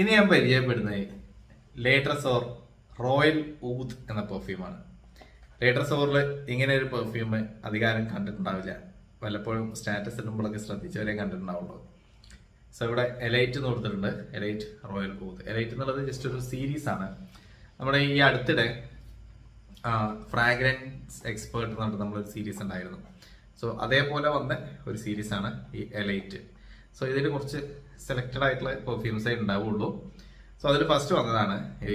ഇനി ഞാൻ പരിചയപ്പെടുന്നത് ലേട്രസോർ റോയൽ ഊദ് എന്ന പെർഫ്യൂമാണ്. ലേട്രസോറിൽ ഇങ്ങനെ ഒരു പെർഫ്യൂം അധികാരം കണ്ടിട്ടുണ്ടാവില്ല. വല്ലപ്പോഴും സ്റ്റാറ്റസ് ഇടുമ്പോഴൊക്കെ ശ്രദ്ധിച്ചവരെ കണ്ടിട്ടുണ്ടാവുള്ളൂ. സോ ഇവിടെ എലൈറ്റ് എന്ന് കൊടുത്തിട്ടുണ്ട്, എലൈറ്റ് റോയൽ ഊദ്. എലൈറ്റ് എന്നുള്ളത് ജസ്റ്റ് ഒരു സീരീസ് ആണ്. നമ്മുടെ ഈ അടുത്തിടെ ഫ്രാഗ്രൻസ് എക്സ്പേർട്ട് എന്ന് പറഞ്ഞിട്ട് നമ്മളൊരു സീരീസ് ഉണ്ടായിരുന്നു. സോ അതേപോലെ വന്ന ഒരു സീരീസ് ആണ് ഈ എലൈറ്റ്. സോ ഇതിൽ കുറച്ച് സെലക്റ്റഡ് ആയിട്ടുള്ള പെർഫ്യൂംസേ ഉണ്ടാവുള്ളൂ. സോ അതിൽ ഫസ്റ്റ് വന്നതാണ് ഈ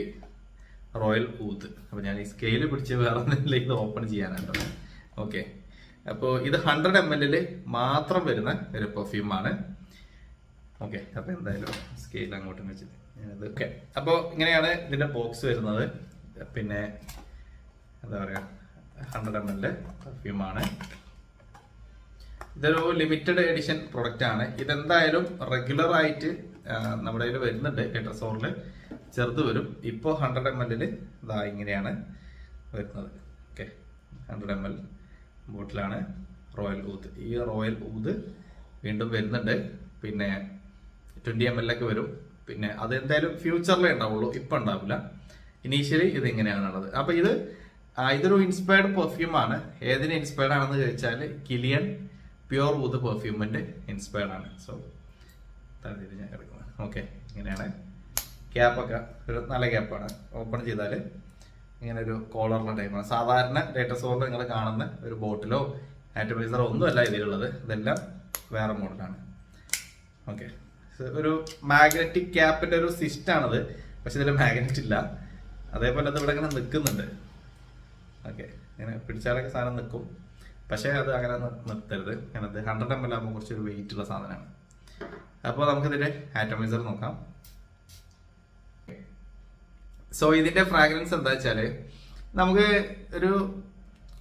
റോയൽ ഊദ്. അപ്പോൾ ഞാൻ ഈ സ്കെയിൽ പിടിച്ച് വേറെ ഒന്നുമില്ല, ഇത് ഓപ്പൺ ചെയ്യാനാട്ടോ. ഓക്കെ, അപ്പോൾ ഇത് 100 ml മാത്രം വരുന്ന ഒരു പെർഫ്യൂമാണ്. ഓക്കെ, അപ്പോൾ എന്തായാലും സ്കെയിൽ അങ്ങോട്ടും വെച്ചിട്ട് ഞാനത് ഓക്കെ. അപ്പോൾ ഇങ്ങനെയാണ് ഇതിൻ്റെ ബോക്സ് വരുന്നത്. പിന്നെ എന്താ പറയുക, 100 ml പെർഫ്യൂമാണ്. ഇതൊരു ലിമിറ്റഡ് എഡിഷൻ പ്രൊഡക്റ്റ് ആണ്. ഇതെന്തായാലും റെഗുലർ ആയിട്ട് നമ്മുടെ കയ്യിൽ വരുന്നുണ്ട്. ലേട്രസോറിൽ ചെറുത് വരും. ഇപ്പോൾ 100 ml ഇതാ ഇങ്ങനെയാണ് വരുന്നത്. ഓക്കെ, 100 ml ബോട്ടിലാണ് റോയൽ ഊദ്. ഈ റോയൽ ഊദ് വീണ്ടും വരുന്നുണ്ട്. പിന്നെ 20 ml ഒക്കെ വരും. പിന്നെ അത് എന്തായാലും ഫ്യൂച്ചറിലേ ഉണ്ടാവുള്ളൂ, ഇപ്പം ഉണ്ടാവില്ല. ഇനീഷ്യലി ഇത് ഇങ്ങനെയാണുള്ളത്. അപ്പം ഇതൊരു ഇൻസ്പയർഡ് പെർഫ്യൂം ആണ്. ഏതിന് ഇൻസ്പയർഡ് ആണെന്ന് ചോദിച്ചാൽ കിലിയൻ പ്യുർ ഊദ് പെർഫ്യൂമിന്റെ ഇൻസ്പയർഡ് ആണ്. സോ ഞാൻ എടുക്കുന്നത്. ഓക്കെ, ഇങ്ങനെയാണ് ക്യാപ്പൊക്കെ. ഒരു നല്ല ക്യാപ്പാണ്. ഓപ്പൺ ചെയ്താൽ ഇങ്ങനെ ഒരു കോളറിന്റെ ടൈപ്പാണ്. സാധാരണ ലേറ്റസോറിൽ നിങ്ങൾ കാണുന്ന ഒരു ബോട്ടിലോ ആറ്റമൈസറോ ഒന്നുമല്ല ഇതിലുള്ളത്. ഇതെല്ലാം വേറെ മോഡലാണ്. ഓക്കെ, ഒരു മാഗ്നറ്റിക് ക്യാപ്പിന്റെ ഒരു സിസ്റ്റാണിത്. പക്ഷെ ഇതിൽ മാഗ്നറ്റ് ഇല്ല. അതേപോലെ അത് ഇവിടെ ഇങ്ങനെ നിൽക്കുന്നുണ്ട്. ഓക്കെ, ഇങ്ങനെ പിടിച്ചാലൊക്കെ സാധനം നിൽക്കും. പക്ഷേ അത് അങ്ങനെ നിർത്തരുത്. അങ്ങനത് 100 ml ആകുമ്പോൾ കുറച്ചൊരു വെയിറ്റ് ഉള്ള സാധനമാണ്. അപ്പോൾ നമുക്കിതിന്റെ ആറ്റമൈസർ നോക്കാം. സോ ഇതിന്റെ ഫ്രാഗ്രൻസ് എന്താ വെച്ചാല് നമുക്ക്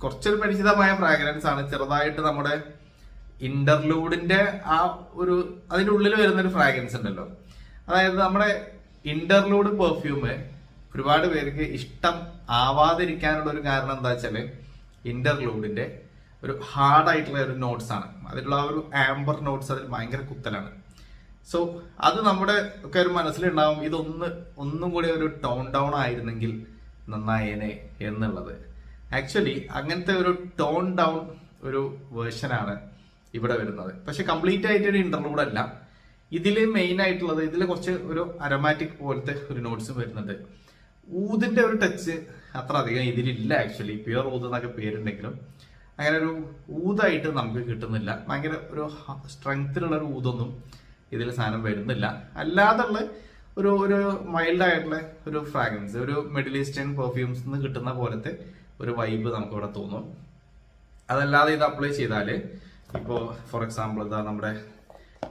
കുറച്ചൊരു പരിചിതമായ ഫ്രാഗ്രൻസ് ആണ്. ചെറുതായിട്ട് നമ്മുടെ ഇന്റർലൂഡിന്റെ അതിന്റെ ഉള്ളിൽ വരുന്നൊരു ഫ്രാഗ്രൻസ് ഉണ്ടല്ലോ. അതായത് നമ്മുടെ ഇന്റർലൂഡ് പെർഫ്യൂം ഒരുപാട് പേർക്ക് ഇഷ്ടം ആവാതിരിക്കാനുള്ള ഒരു കാരണം എന്താ വെച്ചാല് ഇന്റർലൂഡിന്റെ ഒരു ഹാർഡായിട്ടുള്ള ഒരു നോട്ട്സ് ആണ്. അതിലുള്ള ഒരു ആംബർ നോട്ട്സ് അതിൽ ഭയങ്കര കുത്തലാണ്. സോ അത് നമ്മുടെ ഒക്കെ ഒരു മനസ്സിലുണ്ടാവും, ഒന്നും കൂടി ഒരു ടോൺ ഡൗൺ ആയിരുന്നെങ്കിൽ നന്നായേനെ എന്നുള്ളത്. ആക്ച്വലി അങ്ങനത്തെ ഒരു ടോൺ ഡൗൺ ഒരു വേർഷനാണ് ഇവിടെ വരുന്നത്. പക്ഷെ കംപ്ലീറ്റ് ആയിട്ട് ഒരു ഇന്റർലൂഡ് അല്ല. ഇതിൽ മെയിൻ ആയിട്ടുള്ളത് ഇതിൽ കുറച്ച് ഒരു അരോമാറ്റിക് പോലത്തെ ഒരു നോട്ട്സും വരുന്നുണ്ട്. ഊതിന്റെ ഒരു ടച്ച് അത്ര അധികം ഇതിലില്ല. ആക്ച്വലി പ്യുർ ഊത് എന്നൊക്കെ പേരുണ്ടെങ്കിലും അങ്ങനെ ഒരു ഊതായിട്ട് നമുക്ക് കിട്ടുന്നില്ല. ഭയങ്കര ഒരു സ്ട്രെങ്ത്തിലുള്ള ഒരു ഊതൊന്നും ഇതിൽ സാധനം വരുന്നില്ല. അല്ലാതുള്ള ഒരു മൈൽഡ് ആയിട്ടുള്ള ഒരു ഫ്രാഗ്രൻസ്, ഒരു മിഡിൽ ഈസ്റ്റേൺ പെർഫ്യൂംസ് നിന്ന് കിട്ടുന്ന പോലത്തെ ഒരു വൈബ് നമുക്ക് ഇവിടെ തോന്നും. അതല്ലാതെ ഇത് അപ്ലൈ ചെയ്താൽ ഇപ്പോൾ ഫോർ എക്സാമ്പിൾ ഇതാ നമ്മുടെ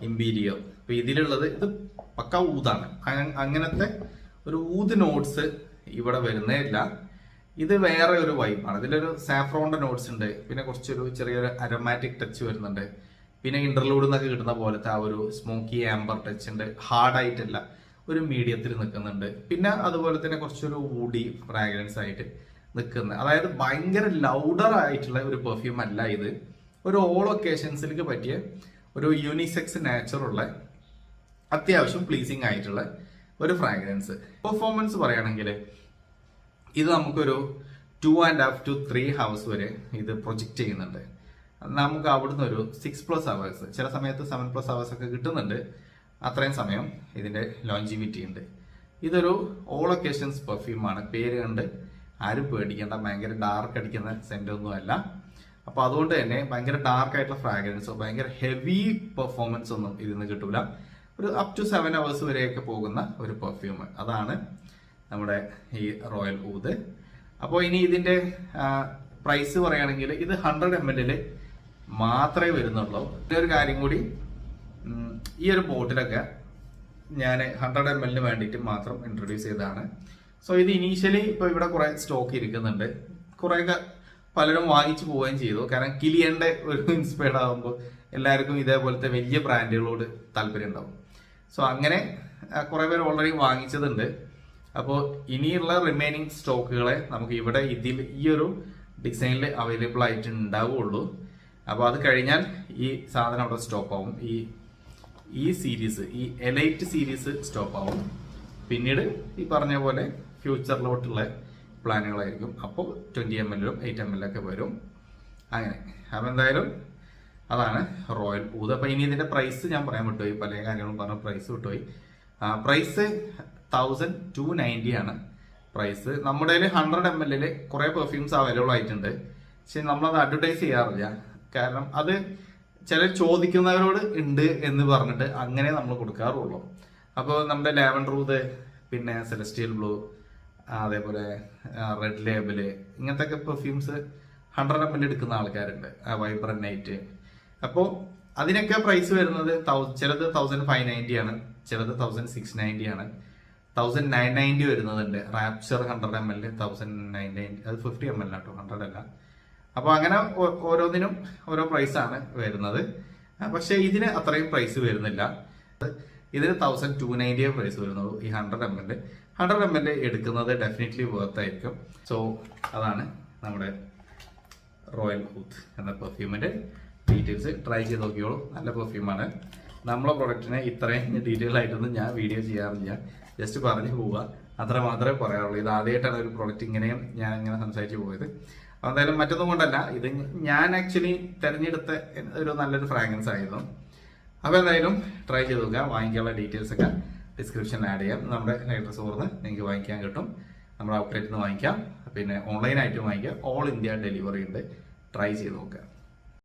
ഇമ്പീരിയോ, ഇപ്പൊ ഇതിലുള്ളത് ഇത് പക്ക ഊതാണ്. അങ്ങനത്തെ ഒരു ഊത് നോട്ട്സ് ഇവിടെ വരുന്നേ ഇല്ല. ഇത് വേറെ ഒരു വൈബാണ്. ഇതിലൊരു സാഫ്രോണിന്റെ നോട്ട്സ് ഉണ്ട്. പിന്നെ കുറച്ചൊരു ചെറിയൊരു അരോമാറ്റിക് ടച്ച് വരുന്നുണ്ട്. പിന്നെ ഇന്റർലൂഡ് എന്നൊക്കെ കിട്ടുന്ന പോലത്തെ ആ ഒരു സ്മോക്കി ആംബർ ടച്ച് ഉണ്ട്. ഹാർഡായിട്ടല്ല, ഒരു മീഡിയത്തിൽ നിൽക്കുന്നുണ്ട്. പിന്നെ അതുപോലെ തന്നെ കുറച്ചൊരു വുഡി ഫ്രാഗ്രൻസ് ആയിട്ട് നിൽക്കുന്നത്. അതായത് ഭയങ്കര ലൗഡർ ആയിട്ടുള്ള ഒരു പെർഫ്യൂം അല്ല ഇത്. ഒരു ഓൾ ഒക്കേഷൻസിലേക്ക് പറ്റിയ ഒരു യൂണിസെക്സ് നാച്ചുറുള്ള അത്യാവശ്യം പ്ലീസിങ് ആയിട്ടുള്ള ഒരു ഫ്രാഗ്രൻസ്. പെർഫോമൻസ് പറയുകയാണെങ്കിൽ ഇത് നമുക്കൊരു 2.5 to 3 hours വരെ ഇത് പ്രൊജക്റ്റ് ചെയ്യുന്നുണ്ട്. നമുക്ക് അവിടുന്ന് ഒരു 6+ hours, ചില സമയത്ത് 7+ hours ഒക്കെ കിട്ടുന്നുണ്ട്. അത്രയും സമയം ഇതിന്റെ ലോഞ്ചിവിറ്റി ഉണ്ട്. ഇതൊരു ഓൾ ഒക്കേഷൻസ് പെർഫ്യൂമാണ്. പേര് കണ്ട് ആരും പേടിക്കേണ്ട. ഭയങ്കര ഡാർക്ക് അടിക്കുന്ന സെന്റ് ഒന്നും അല്ല. അപ്പൊ അതുകൊണ്ട് തന്നെ ഭയങ്കര ഡാർക്ക് ആയിട്ടുള്ള ഫ്രാഗ്രൻസോ ഭയങ്കര ഹെവി പെർഫോമൻസ് ഒന്നും ഇതിന്ന് കിട്ടൂല. ഒരു അപ് ടു 7 hours വരെയൊക്കെ പോകുന്ന ഒരു പെർഫ്യൂം. അതാണ് നമ്മുടെ ഈ റോയൽ ഊദ്. അപ്പോൾ ഇനി ഇതിന്റെ പ്രൈസ് പറയുകയാണെങ്കിൽ ഇത് 100 ml മാത്രമേ വരുന്നുള്ളൂ. ഒരു കാര്യം കൂടി, ഈ ഒരു ബോട്ടിലൊക്കെ ഞാൻ 100 ml വേണ്ടിയിട്ട് മാത്രം ഇൻട്രൊഡ്യൂസ് ചെയ്തതാണ്. സോ ഇത് ഇനീഷ്യലി ഇപ്പോൾ ഇവിടെ കുറെ സ്റ്റോക്ക് ഇരിക്കുന്നുണ്ട്. കുറേയൊക്കെ പലരും വാങ്ങിച്ചു പോവുകയും ചെയ്തു. കാരണം കിലിയന്റെ ഒരു ഇൻസ്പയർഡ് ആകുമ്പോൾ എല്ലാവർക്കും ഇതേപോലത്തെ വലിയ ബ്രാൻഡുകളോട് താല്പര്യം ഉണ്ടാവും. സോ അങ്ങനെ കുറെ പേര് ഓൾറെഡി വാങ്ങിച്ചതുണ്ട്. അപ്പോൾ ഇനിയുള്ള റിമൈനിങ് സ്റ്റോക്കുകളെ നമുക്ക് ഇവിടെ ഈ ഒരു ഡിസൈനിൽ അവൈലബിൾ ആയിട്ട് ഉണ്ടാവുള്ളൂ. അപ്പോൾ അത് കഴിഞ്ഞാൽ ഈ സാധനം അവിടെ സ്റ്റോപ്പ് ആവും. ഈ സീരീസ്, ഈ എലൈറ്റ് സീരീസ് സ്റ്റോപ്പ് ആവും. പിന്നീട് ഈ പറഞ്ഞ പോലെ ഫ്യൂച്ചറിലോട്ടുള്ള പ്ലാനുകളായിരിക്കും. അപ്പോൾ 20 ml 8 ml ഒക്കെ വരും. അങ്ങനെ അപ്പം എന്തായാലും അതാണ് റോയൽ ഊത്. അപ്പം ഇനി ഇതിന്റെ പ്രൈസ് ഞാൻ പറയാൻ വിട്ടുപോയി, പല കാര്യങ്ങളും പറഞ്ഞ പ്രൈസ് വിട്ടുപോയി. പ്രൈസ് 1290 ആണ് പ്രൈസ്. നമ്മുടെ 100 ml കുറെ പെർഫ്യൂംസ് അവൈലബിൾ ആയിട്ടുണ്ട്. പക്ഷെ നമ്മളത് അഡ്വർടൈസ് ചെയ്യാറില്ല. കാരണം അത് ചിലർ ചോദിക്കുന്നവരോട് ഉണ്ട് എന്ന് പറഞ്ഞിട്ട് അങ്ങനെ നമ്മൾ കൊടുക്കാറുള്ളൂ. അപ്പോൾ നമ്മുടെ ലാവൻഡർ ഊത്, പിന്നെ സെലസ്റ്റിയൽ ബ്ലൂ, അതേപോലെ റെഡ് ലേബിള്, ഇങ്ങനത്തെ ഒക്കെ പെർഫ്യൂംസ് 100 ml എടുക്കുന്ന ആൾക്കാരുണ്ട്. Vibrant night. അപ്പോൾ അതിനൊക്കെ പ്രൈസ് വരുന്നത് ചിലത് 1590 ആണ്, ചിലത് 1690 ആണ്, 1990 വരുന്നതുണ്ട്. റാപ്ചർ 100 ml 1990, അത് 50 ml ആട്ടോ, 100 അല്ല. അപ്പോൾ അങ്ങനെ ഓരോന്നിനും ഓരോ പ്രൈസാണ് വരുന്നത്. പക്ഷെ ഇതിന് അത്രയും പ്രൈസ് വരുന്നില്ല. ഇതിന് 1290 പ്രൈസ് വരുന്നുള്ളൂ ഈ 100 ml. 100 ml എടുക്കുന്നത് ഡെഫിനറ്റ്ലി വർത്ത് ആയിരിക്കും. സോ അതാണ് നമ്മുടെ റോയൽ ഊത്ത് എന്ന പെർഫ്യൂമിന്റെ ഡീറ്റെയിൽസ്. ട്രൈ ചെയ്ത് നോക്കിയോളൂ, നല്ല പെർഫ്യൂമാണ്. നമ്മളെ പ്രൊഡക്റ്റിനെ ഇത്രയും ഡീറ്റെയിൽ ആയിട്ടൊന്നും ഞാൻ വീഡിയോ ചെയ്യാറില്ല, ജസ്റ്റ് പറഞ്ഞു പോവുക, അത്ര മാത്രമേ പറയാറുള്ളൂ. ഇത് ആദ്യമായിട്ടാണ് ഒരു പ്രൊഡക്റ്റ് ഇങ്ങനെയും ഞാൻ ഇങ്ങനെ സംസാരിച്ച് പോയത്. എന്തായാലും മറ്റൊന്നും കൊണ്ടല്ല, ഇത് ഞാൻ ആക്ച്വലി തിരഞ്ഞെടുത്ത ഒരു നല്ലൊരു ഫ്രാഗ്രൻസ് ആയിരുന്നു. അപ്പോൾ എന്തായാലും ട്രൈ ചെയ്ത് നോക്കുക. വാങ്ങിക്കാനുള്ള ഡീറ്റെയിൽസ് ഒക്കെ ഡിസ്ക്രിപ്ഷനിൽ ആഡ് ചെയ്യാം. നമ്മുടെ ലൈറ്റർ സ്റ്റോറിൽ നിങ്ങൾക്ക് വാങ്ങിക്കാൻ കിട്ടും, നമ്മുടെ ഔട്ട്ലെറ്റിൽ നിന്ന് വാങ്ങിക്കാം, പിന്നെ ഓൺലൈനായിട്ട് വാങ്ങിക്കാം. ഓൾ ഇന്ത്യ ഡെലിവറി ഉണ്ട്. ട്രൈ ചെയ്ത് നോക്കുക.